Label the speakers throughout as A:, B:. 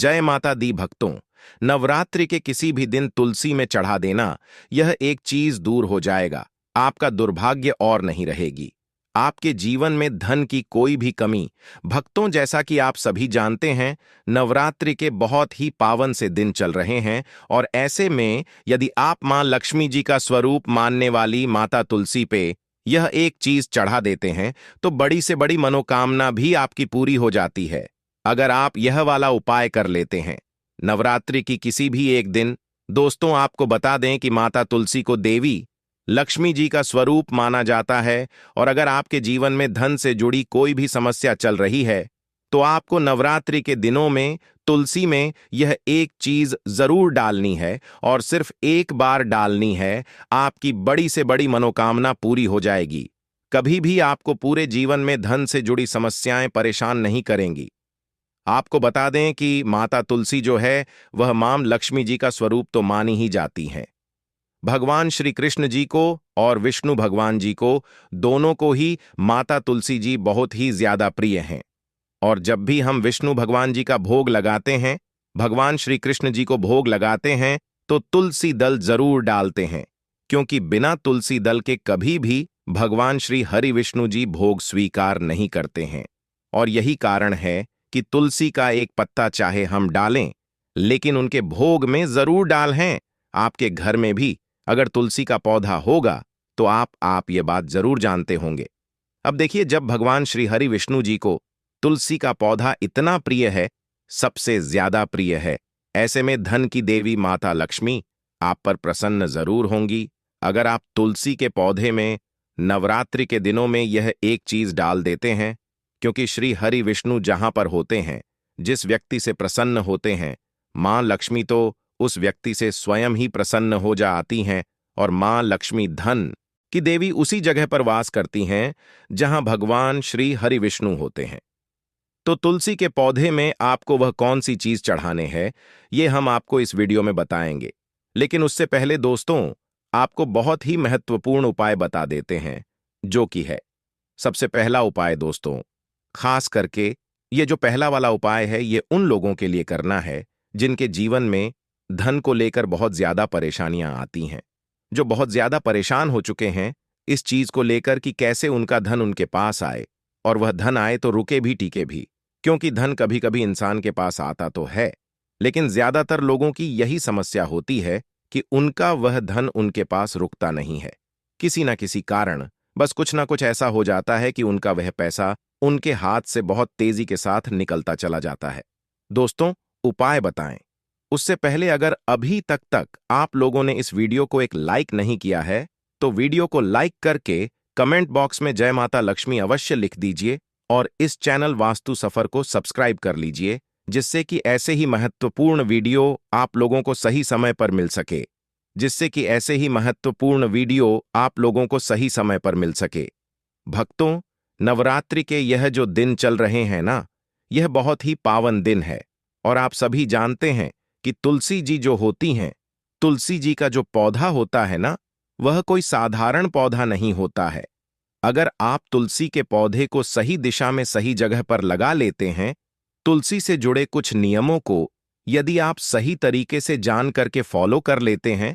A: जय माता दी भक्तों। नवरात्रि के किसी भी दिन तुलसी में चढ़ा देना, यह एक चीज दूर हो जाएगा। आपका दुर्भाग्य और नहीं रहेगी। आपके जीवन में धन की कोई भी कमी। भक्तों, जैसा कि आप सभी जानते हैं, नवरात्रि के बहुत ही पावन से दिन चल रहे हैं और ऐसे में यदि आप मां लक्ष्मी जी का स्वरूप मानने वाली माता तुलसी पे यह एक चीज चढ़ा देते हैं तो बड़ी से बड़ी मनोकामना भी आपकी पूरी हो जाती है। अगर आप यह वाला उपाय कर लेते हैं नवरात्रि की किसी भी एक दिन। दोस्तों, आपको बता दें कि माता तुलसी को देवी लक्ष्मी जी का स्वरूप माना जाता है और अगर आपके जीवन में धन से जुड़ी कोई भी समस्या चल रही है तो आपको नवरात्रि के दिनों में तुलसी में यह एक चीज जरूर डालनी है और सिर्फ एक बार डालनी है। आपकी बड़ी से बड़ी मनोकामना पूरी हो जाएगी। कभी भी आपको पूरे जीवन में धन से जुड़ी समस्याएं परेशान नहीं करेंगी। आपको बता दें कि माता तुलसी जो है वह मां लक्ष्मी जी का स्वरूप तो मानी ही जाती हैं। भगवान श्री कृष्ण जी को और विष्णु भगवान जी को, दोनों को ही माता तुलसी जी बहुत ही ज्यादा प्रिय हैं। और जब भी हम विष्णु भगवान जी का भोग लगाते हैं, भगवान श्री कृष्ण जी को भोग लगाते हैं तो तुलसी दल जरूर डालते हैं, क्योंकि बिना तुलसी दल के कभी भी भगवान श्री हरि विष्णु जी भोग स्वीकार नहीं करते हैं। और यही कारण है कि तुलसी का एक पत्ता चाहे हम डालें, लेकिन उनके भोग में जरूर डालें। आपके घर में भी अगर तुलसी का पौधा होगा तो आप ये बात जरूर जानते होंगे। अब देखिए, जब भगवान श्री हरि विष्णु जी को तुलसी का पौधा इतना प्रिय है, सबसे ज्यादा प्रिय है, ऐसे में धन की देवी माता लक्ष्मी आप पर प्रसन्न जरूर होंगी। अगर आप तुलसी के पौधे में नवरात्रि के दिनों में यह एक चीज डाल देते हैं, क्योंकि श्री हरि विष्णु जहां पर होते हैं, जिस व्यक्ति से प्रसन्न होते हैं, मां लक्ष्मी तो उस व्यक्ति से स्वयं ही प्रसन्न हो जाती हैं और मां लक्ष्मी धन की देवी उसी जगह पर वास करती हैं जहां भगवान श्री हरि विष्णु होते हैं। तो तुलसी के पौधे में आपको वह कौन सी चीज चढ़ाने हैं, ये हम आपको इस वीडियो में बताएंगे। लेकिन उससे पहले दोस्तों, आपको बहुत ही महत्वपूर्ण उपाय बता देते हैं, जो कि है सबसे पहला उपाय। दोस्तों, खास करके ये जो पहला वाला उपाय है, ये उन लोगों के लिए करना है जिनके जीवन में धन को लेकर बहुत ज्यादा परेशानियां आती हैं, जो बहुत ज्यादा परेशान हो चुके हैं इस चीज को लेकर कि कैसे उनका धन उनके पास आए, और वह धन आए तो रुके भी टिके भी। क्योंकि धन कभी कभी इंसान के पास आता तो है, लेकिन ज्यादातर लोगों की यही समस्या होती है कि उनका वह धन उनके पास रुकता नहीं है। किसी ना किसी कारण बस कुछ ना कुछ ऐसा हो जाता है कि उनका वह पैसा उनके हाथ से बहुत तेजी के साथ निकलता चला जाता है। दोस्तों, उपाय बताएं उससे पहले अगर अभी तक आप लोगों ने इस वीडियो को एक लाइक नहीं किया है तो वीडियो को लाइक करके कमेंट बॉक्स में जय माता लक्ष्मी अवश्य लिख दीजिए और इस चैनल वास्तु सफर को सब्सक्राइब कर लीजिए, जिससे कि ऐसे ही महत्वपूर्ण वीडियो आप लोगों को सही समय पर मिल सके भक्तों, नवरात्रि के यह जो दिन चल रहे हैं ना, यह बहुत ही पावन दिन है और आप सभी जानते हैं कि तुलसी जी जो होती हैं, तुलसी जी का जो पौधा होता है ना, वह कोई साधारण पौधा नहीं होता है। अगर आप तुलसी के पौधे को सही दिशा में सही जगह पर लगा लेते हैं, तुलसी से जुड़े कुछ नियमों को यदि आप सही तरीके से जान करके फॉलो कर लेते हैं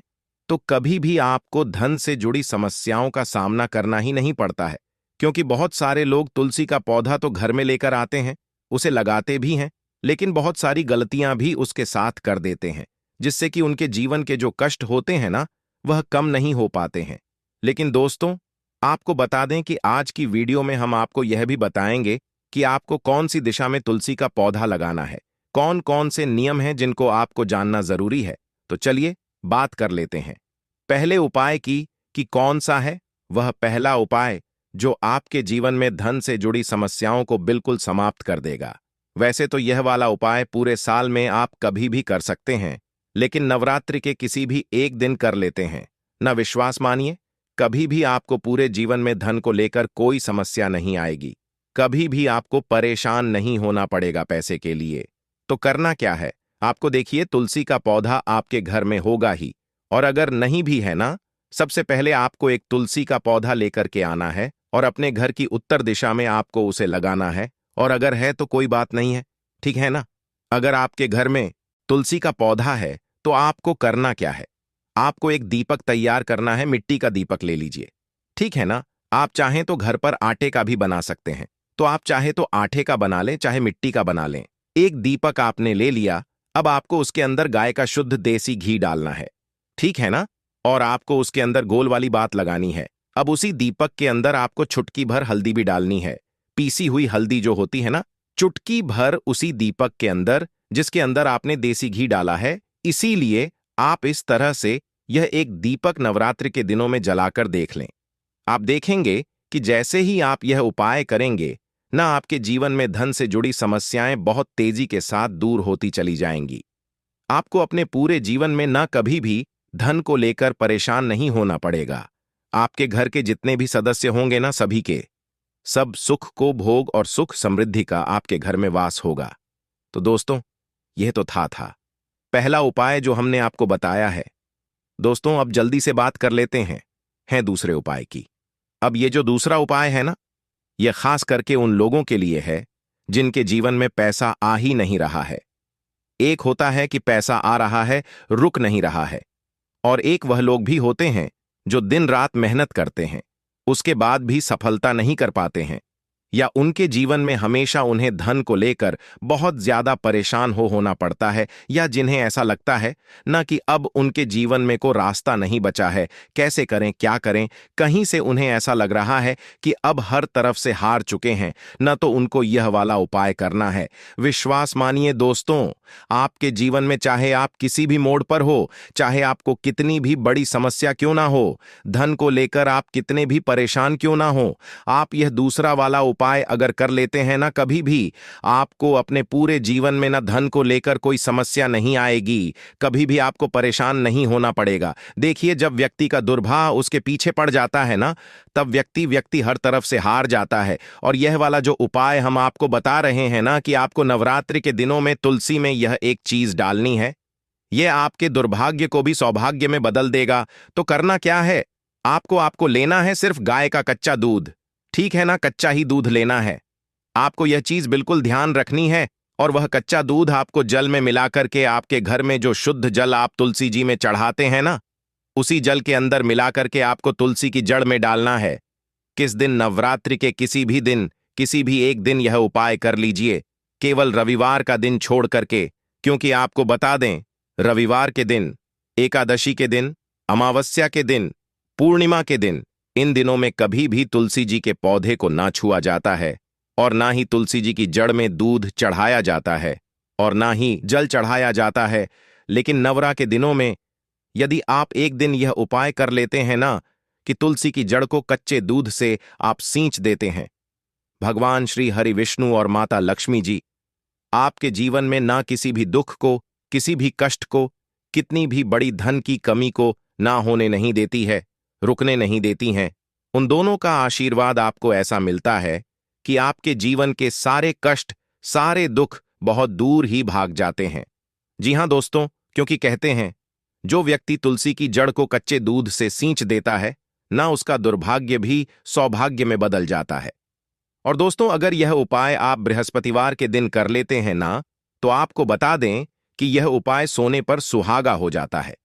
A: तो कभी भी आपको धन से जुड़ी समस्याओं का सामना करना ही नहीं पड़ता है। क्योंकि बहुत सारे लोग तुलसी का पौधा तो घर में लेकर आते हैं, उसे लगाते भी हैं, लेकिन बहुत सारी गलतियां भी उसके साथ कर देते हैं, जिससे कि उनके जीवन के जो कष्ट होते हैं ना, वह कम नहीं हो पाते हैं। लेकिन दोस्तों, आपको बता दें कि आज की वीडियो में हम आपको यह भी बताएंगे कि आपको कौन सी दिशा में तुलसी का पौधा लगाना है, कौन कौन से नियम हैं जिनको आपको जानना जरूरी है। तो चलिए बात कर लेते हैं पहले उपाय की कि कौन सा है वह पहला उपाय जो आपके जीवन में धन से जुड़ी समस्याओं को बिल्कुल समाप्त कर देगा। वैसे तो यह वाला उपाय पूरे साल में आप कभी भी कर सकते हैं, लेकिन नवरात्रि के किसी भी एक दिन कर लेते हैं ना, विश्वास मानिए, कभी भी आपको पूरे जीवन में धन को लेकर कोई समस्या नहीं आएगी। कभी भी आपको परेशान नहीं होना पड़ेगा पैसे के लिए। तो करना क्या है, आपको देखिए, तुलसी का पौधा आपके घर में होगा ही, और अगर नहीं भी है ना, सबसे पहले आपको एक तुलसी का पौधा लेकर के आना है और अपने घर की उत्तर दिशा में आपको उसे लगाना है। और अगर है तो कोई बात नहीं है, ठीक है ना। अगर आपके घर में तुलसी का पौधा है तो आपको करना क्या है? आपको एक दीपक तैयार करना है, मिट्टी का दीपक ले लीजिए। ठीक है ना? आप चाहें तो घर पर आटे का भी बना सकते हैं। तो आप चाहे तो आटे का बना लें, चाहे मिट्टी का बना लें। एक दीपक आपने ले लिया, अब आपको उसके अंदर गाय का शुद्ध देसी घी डालना है। ठीक है ना? और आपको उसके अंदर गोल वाली बात लगानी है। अब उसी दीपक के अंदर आपको चुटकी भर हल्दी भी डालनी है। पीसी हुई हल्दी जो होती है ना, चुटकी भर उसी दीपक के अंदर, जिसके अंदर आपने देसी घी डाला है। इसीलिए आप इस तरह से यह एक दीपक नवरात्रि के दिनों में जलाकर देख लें। आप देखेंगे कि जैसे ही आप यह उपाय करेंगे ना, आपके जीवन में धन से जुड़ी समस्याएं बहुत तेजी के साथ दूर होती चली जाएंगी। आपको अपने पूरे जीवन में ना कभी भी धन को लेकर परेशान नहीं होना पड़ेगा। आपके घर के जितने भी सदस्य होंगे ना, सभी के सब सुख को भोग और सुख समृद्धि का आपके घर में वास होगा। तो दोस्तों, यह तो था पहला उपाय जो हमने आपको बताया है। दोस्तों, अब जल्दी से बात कर लेते हैं दूसरे उपाय की। अब ये जो दूसरा उपाय है ना, यह खास करके उन लोगों के लिए है जिनके जीवन में पैसा आ ही नहीं रहा है। एक होता है कि पैसा आ रहा है, रुक नहीं रहा है, और एक वह लोग भी होते हैं जो दिन रात मेहनत करते हैं, उसके बाद भी सफलता नहीं कर पाते हैं, या उनके जीवन में हमेशा उन्हें धन को लेकर बहुत ज्यादा परेशान होना पड़ता है, या जिन्हें ऐसा लगता है ना कि अब उनके जीवन में कोई रास्ता नहीं बचा है, कैसे करें, क्या करें। कहीं से उन्हें ऐसा लग रहा है कि अब हर तरफ से हार चुके हैं, न तो उनको यह वाला उपाय करना है। विश्वास मानिए दोस्तों, आपके जीवन में चाहे आप किसी भी मोड़ पर हो, चाहे आपको कितनी भी बड़ी समस्या क्यों ना हो, धन को लेकर आप कितने भी परेशान क्यों ना हो, आप यह दूसरा वाला उपाय अगर कर लेते हैं ना, कभी भी आपको अपने पूरे जीवन में ना धन को लेकर कोई समस्या नहीं आएगी, कभी भी आपको परेशान नहीं होना पड़ेगा। देखिए, जब व्यक्ति का दुर्भाग्य उसके पीछे पड़ जाता है ना, तब व्यक्ति हर तरफ से हार जाता है। और यह वाला जो उपाय हम आपको बता रहे हैं ना, कि आपको नवरात्रि के दिनों में तुलसी में यह एक चीज डालनी है, यह आपके दुर्भाग्य को भी सौभाग्य में बदल देगा। तो करना क्या है? आपको लेना है सिर्फ गाय का कच्चा दूध। ठीक है ना? कच्चा ही दूध लेना है। आपको यह चीज बिल्कुल ध्यान रखनी है। और वह कच्चा दूध आपको जल में मिलाकर के, आपके घर में जो शुद्ध जल आप तुलसी जी में चढ़ाते हैं ना, उसी जल के अंदर मिलाकर के आपको तुलसी की जड़ में डालना है। किस दिन? नवरात्रि के किसी भी दिन, किसी भी एक दिन यह उपाय कर लीजिए, केवल रविवार का दिन छोड़ करके। क्योंकि आपको बता दें, रविवार के दिन, एकादशी के दिन, अमावस्या के दिन, पूर्णिमा के दिन, इन दिनों में कभी भी तुलसी जी के पौधे को ना छुआ जाता है, और ना ही तुलसी जी की जड़ में दूध चढ़ाया जाता है, और ना ही जल चढ़ाया जाता है। लेकिन नवरा के दिनों में यदि आप एक दिन यह उपाय कर लेते हैं ना, कि तुलसी की जड़ को कच्चे दूध से आप सींच देते हैं, भगवान श्री हरि विष्णु और माता लक्ष्मी जी आपके जीवन में ना किसी भी दुख को, किसी भी कष्ट को, कितनी भी बड़ी धन की कमी को ना होने नहीं देती है, रुकने नहीं देती हैं। उन दोनों का आशीर्वाद आपको ऐसा मिलता है कि आपके जीवन के सारे कष्ट, सारे दुख बहुत दूर ही भाग जाते हैं। जी हां दोस्तों, क्योंकि कहते हैं, जो व्यक्ति तुलसी की जड़ को कच्चे दूध से सींच देता है ना, उसका दुर्भाग्य भी सौभाग्य में बदल जाता है। और दोस्तों, अगर यह उपाय आप बृहस्पतिवार के दिन कर लेते हैं ना, तो आपको बता दें कि यह उपाय सोने पर सुहागा हो जाता है।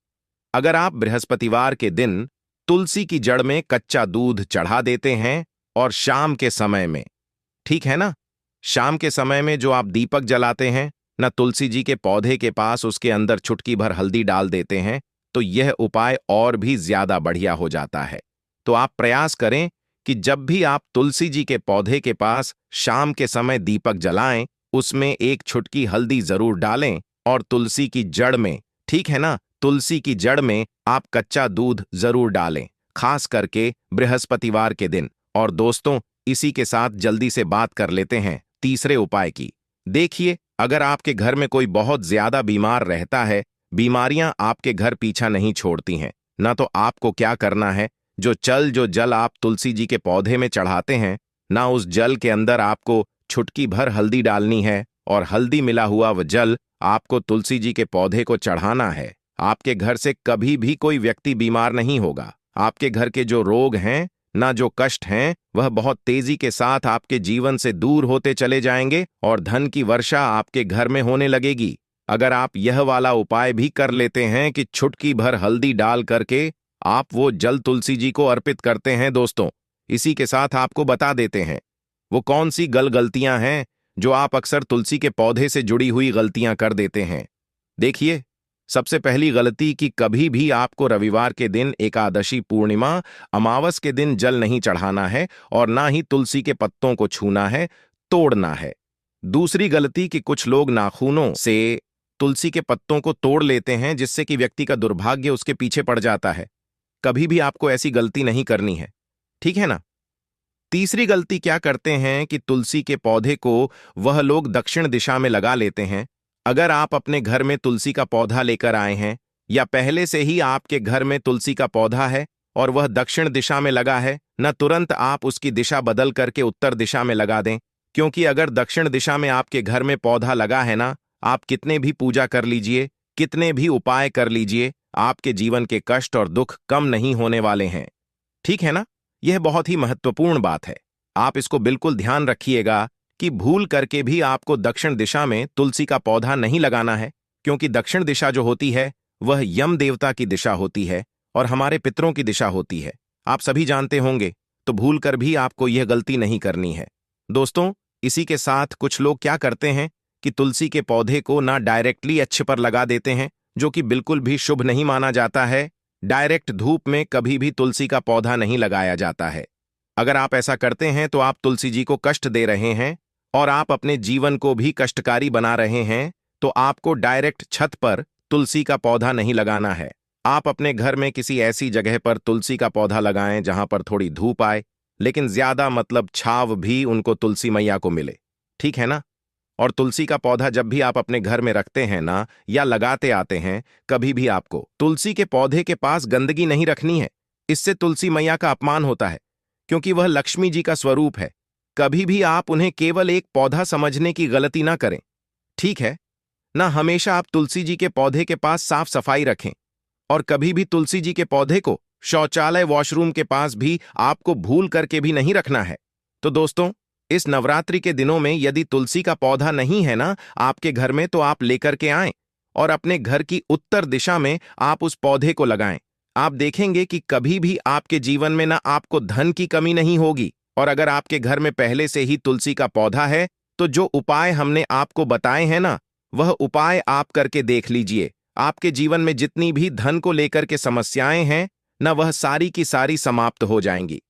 A: अगर आप बृहस्पतिवार के दिन तुलसी की जड़ में कच्चा दूध चढ़ा देते हैं, और शाम के समय में, ठीक है ना, शाम के समय में जो आप दीपक जलाते हैं ना, तुलसी जी के पौधे के पास उसके अंदर चुटकी भर हल्दी डाल देते हैं, तो यह उपाय और भी ज्यादा बढ़िया हो जाता है। तो आप प्रयास करें कि जब भी आप तुलसी जी के पौधे के पास शाम के समय दीपक जलाएं, उसमें एक चुटकी हल्दी जरूर डालें, और तुलसी की जड़ में, ठीक है ना, तुलसी की जड़ में आप कच्चा दूध जरूर डालें, खास करके बृहस्पतिवार के दिन। और दोस्तों, इसी के साथ जल्दी से बात कर लेते हैं तीसरे उपाय की। देखिए, अगर आपके घर में कोई बहुत ज्यादा बीमार रहता है, बीमारियां आपके घर पीछा नहीं छोड़ती हैं ना, तो आपको क्या करना है, जो जल आप तुलसी जी के पौधे में चढ़ाते हैं ना, उस जल के अंदर आपको चुटकी भर हल्दी डालनी है, और हल्दी मिला हुआ वह जल आपको तुलसी जी के पौधे को चढ़ाना है। आपके घर से कभी भी कोई व्यक्ति बीमार नहीं होगा। आपके घर के जो रोग हैं ना जो कष्ट हैं वह बहुत तेजी के साथ आपके जीवन से दूर होते चले जाएंगे और धन की वर्षा आपके घर में होने लगेगी। अगर आप यह वाला उपाय भी कर लेते हैं कि चुटकी भर हल्दी डाल करके आप वो जल तुलसी जी को अर्पित करते हैं दोस्तों, इसी के साथ आपको बता देते हैं वो कौन सी गलतियां हैं जो आप अक्सर तुलसी के पौधे से जुड़ी हुई गलतियां कर देते हैं। देखिए, सबसे पहली गलती कि कभी भी आपको रविवार के दिन, एकादशी, पूर्णिमा, अमावस के दिन जल नहीं चढ़ाना है और ना ही तुलसी के पत्तों को छूना है, तोड़ना है। दूसरी गलती कि कुछ लोग नाखूनों से तुलसी के पत्तों को तोड़ लेते हैं जिससे कि व्यक्ति का दुर्भाग्य उसके पीछे पड़ जाता है। कभी भी आपको ऐसी गलती नहीं करनी है, ठीक है ना। तीसरी गलती क्या करते हैं कि तुलसी के पौधे को वह लोग दक्षिण दिशा में लगा लेते हैं। अगर आप अपने घर में तुलसी का पौधा लेकर आए हैं या पहले से ही आपके घर में तुलसी का पौधा है और वह दक्षिण दिशा में लगा है, न तुरंत आप उसकी दिशा बदल करके उत्तर दिशा में लगा दें, क्योंकि अगर दक्षिण दिशा में आपके घर में पौधा लगा है ना, आप कितने भी पूजा कर लीजिए, कितने भी उपाय कर लीजिए, आपके जीवन के कष्ट और दुख कम नहीं होने वाले हैं, ठीक है ना। यह बहुत ही महत्वपूर्ण बात है, आप इसको बिल्कुल ध्यान रखिएगा कि भूल करके भी आपको दक्षिण दिशा में तुलसी का पौधा नहीं लगाना है, क्योंकि दक्षिण दिशा जो होती है वह यम देवता की दिशा होती है और हमारे पितरों की दिशा होती है। आप सभी जानते होंगे, तो भूल कर भी आपको यह गलती नहीं करनी है दोस्तों। इसी के साथ कुछ लोग क्या करते हैं कि तुलसी के पौधे को ना डायरेक्टली अक्ष पर लगा देते हैं, जो कि बिल्कुल भी शुभ नहीं माना जाता है। डायरेक्ट धूप में कभी भी तुलसी का पौधा नहीं लगाया जाता है। अगर आप ऐसा करते हैं तो आप तुलसी जी को कष्ट दे रहे हैं और आप अपने जीवन को भी कष्टकारी बना रहे हैं। तो आपको डायरेक्ट छत पर तुलसी का पौधा नहीं लगाना है। आप अपने घर में किसी ऐसी जगह पर तुलसी का पौधा लगाएं जहां पर थोड़ी धूप आए, लेकिन ज्यादा मतलब छाव भी उनको तुलसी मैया को मिले, ठीक है ना। और तुलसी का पौधा जब भी आप अपने घर में रखते हैं ना या लगाते आते हैं, कभी भी आपको तुलसी के पौधे के पास गंदगी नहीं रखनी है। इससे तुलसी मैया का अपमान होता है, क्योंकि वह लक्ष्मी जी का स्वरूप है। कभी भी आप उन्हें केवल एक पौधा समझने की गलती ना करें, ठीक है ना। हमेशा आप तुलसी जी के पौधे के पास साफ सफाई रखें और कभी भी तुलसी जी के पौधे को शौचालय, वॉशरूम के पास भी आपको भूल करके भी नहीं रखना है। तो दोस्तों, इस नवरात्रि के दिनों में यदि तुलसी का पौधा नहीं है ना आपके घर में, तो आप लेकर के आएं और अपने घर की उत्तर दिशा में आप उस पौधे को लगाएं। आप देखेंगे कि कभी भी आपके जीवन में ना आपको धन की कमी नहीं होगी। और अगर आपके घर में पहले से ही तुलसी का पौधा है, तो जो उपाय हमने आपको बताए हैं ना, वह उपाय आप करके देख लीजिए। आपके जीवन में जितनी भी धन को लेकर के समस्याएं हैं ना, वह सारी की सारी समाप्त हो जाएंगी।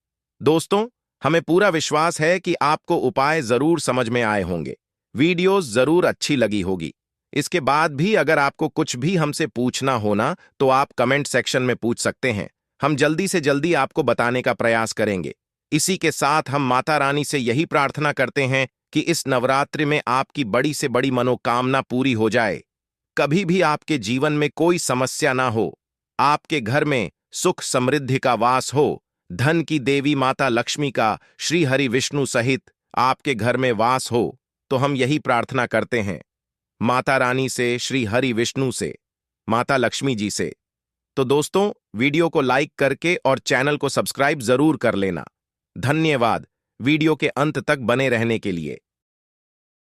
A: दोस्तों, हमें पूरा विश्वास है कि आपको उपाय जरूर समझ में आए होंगे, वीडियोस जरूर अच्छी लगी होगी। इसके बाद भी अगर आपको कुछ भी हमसे पूछना हो ना, तो आप कमेंट सेक्शन में पूछ सकते हैं। हम जल्दी से जल्दी आपको बताने का प्रयास करेंगे। इसी के साथ हम माता रानी से यही प्रार्थना करते हैं कि इस नवरात्रि में आपकी बड़ी से बड़ी मनोकामना पूरी हो जाए। कभी भी आपके जीवन में कोई समस्या ना हो, आपके घर में सुख समृद्धि का वास हो, धन की देवी माता लक्ष्मी का श्री हरि विष्णु सहित आपके घर में वास हो। तो हम यही प्रार्थना करते हैं माता रानी से, श्री हरि विष्णु से, माता लक्ष्मी जी से। तो दोस्तों, वीडियो को लाइक करके और चैनल को सब्सक्राइब जरूर कर लेना। धन्यवाद वीडियो के अंत तक बने रहने के लिए।